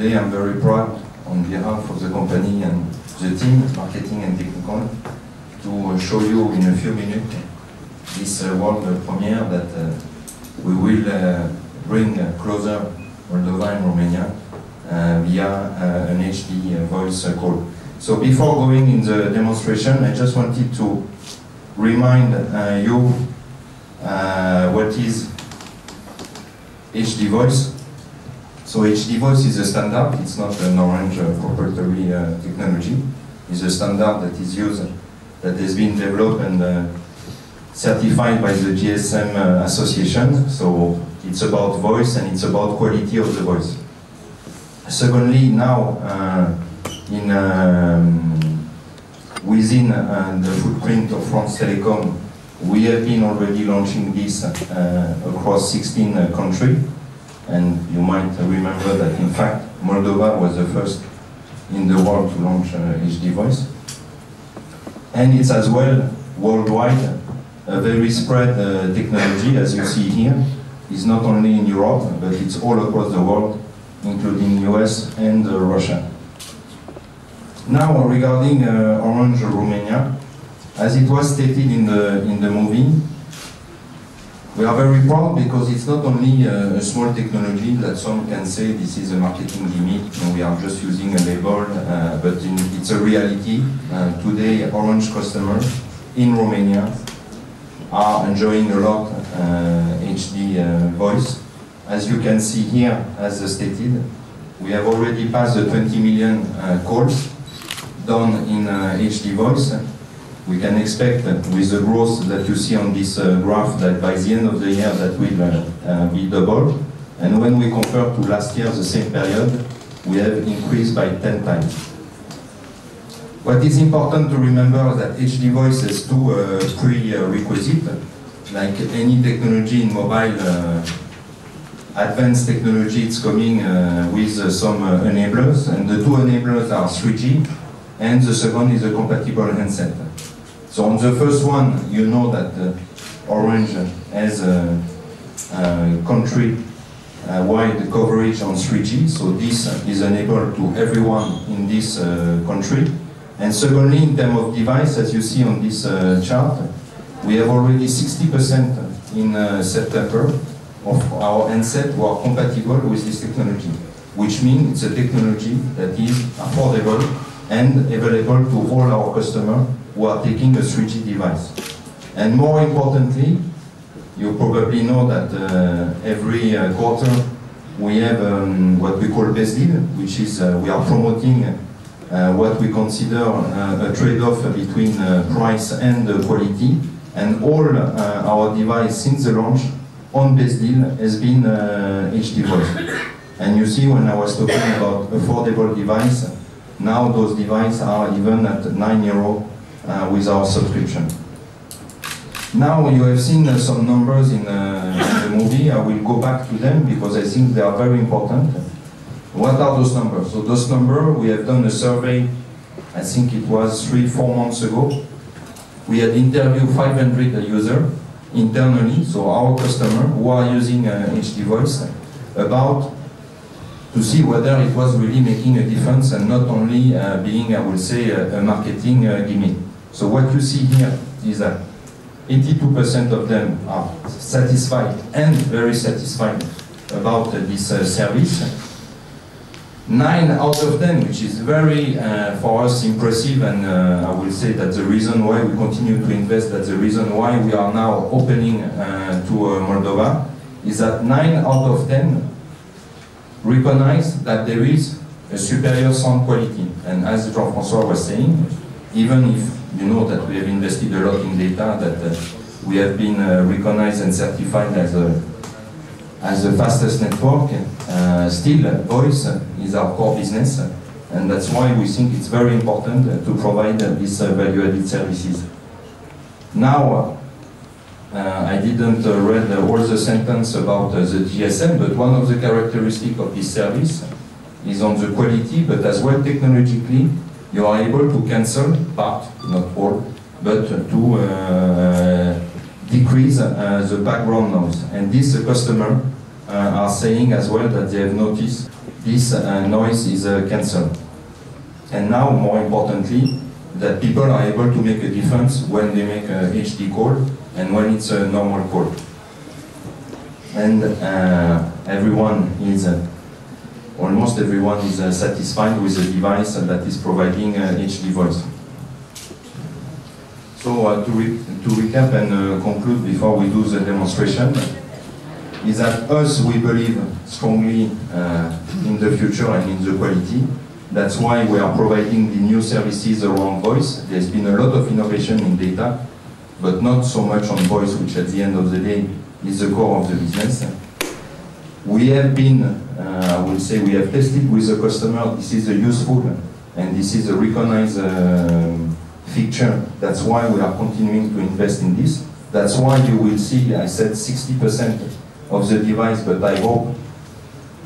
Today I'm very proud on behalf of the company and the team, marketing and technical, to show you in a few minutes this world premiere that we will bring closer Moldova and Romania via an HD voice call. So before going in the demonstration, I just wanted to remind you what is HD voice. So HD voice is a standard, it's not an Orange proprietary technology. It's a standard that is used, that has been developed and certified by the GSM Association. So it's about voice and it's about quality of the voice. Secondly, now within the footprint of France Telecom, we have been already launching this across 16 countries. And you might remember that, in fact, Moldova was the first in the world to launch HD voice. And it's as well worldwide a very spread technology, as you see here. It's not only in Europe, but it's all across the world, including US and Russia. Now, regarding Orange Romania, as it was stated in the movie, we are very proud because it's not only a small technology that some can say this is a marketing gimmick and we are just using a label, but it's a reality. Today, Orange customers in Romania are enjoying a lot HD voice. As you can see here, as stated, we have already passed the 20 million calls done in HD voice. We can expect with the growth that you see on this graph that by the end of the year that will be double. And when we compare to last year, the same period, we have increased by 10 times. What is important to remember is that HD voice has two prerequisites. Like any technology in mobile, advanced technology, it's coming with some enablers. And the two enablers are 3G, and the second is a compatible handset. So on the first one, you know that Orange has a country-wide coverage on 3G, so this is enabled to everyone in this country. And secondly, in terms of device, as you see on this chart, we have already 60% in September of our handset who are compatible with this technology, which means it's a technology that is affordable and available to all our customers who are taking a 3G device. And more importantly, you probably know that every quarter we have what we call best deal, which is we are promoting what we consider a trade-off between price and quality. And all our device since the launch on best deal has been HD voice. And you see when I was talking about affordable device, now those devices are even at €9 with our subscription. Now you have seen some numbers in the movie. I will go back to them because I think they are very important. What are those numbers? So those numbers, we have done a survey, I think it was 3-4 months ago. We had interviewed 500 users internally, so our customers who are using HD voice, about to see whether it was really making a difference and not only being, I would say, a marketing gimmick. So what you see here is that 82% of them are satisfied and very satisfied about this service. 9 out of 10, which is very, for us, impressive, and I will say that the reason why we continue to invest, that's the reason why we are now opening to Moldova, is that 9 out of 10 recognize that there is a superior sound quality. And as Jean-François was saying, even if you know that we have invested a lot in data, that we have been recognized and certified as the fastest network, still voice is our core business, and that's why we think it's very important to provide these value-added services. Now, I didn't read all the sentence about the GSM, but one of the characteristics of this service is on the quality, but as well technologically, you are able to cancel part, not all, but to decrease the background noise. And this customer are saying as well that they have noticed this noise is cancelled. And now, more importantly, that people are able to make a difference when they make a HD call and when it's a normal call. And everyone is, almost everyone is satisfied with the device that is providing HD voice. So to recap and conclude before we do the demonstration, is that us, we believe strongly in the future and in the quality. That's why we are providing the new services around voice. There's been a lot of innovation in data, but not so much on voice, which at the end of the day is the core of the business. We have been, I will say, we have tested with the customer, this is a useful and this is a recognized feature. That's why we are continuing to invest in this. That's why you will see, I said 60% of the device, but I hope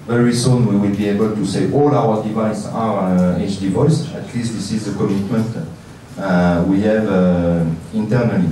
very soon we will be able to say all our devices are HD voice. At least this is a commitment we have internally.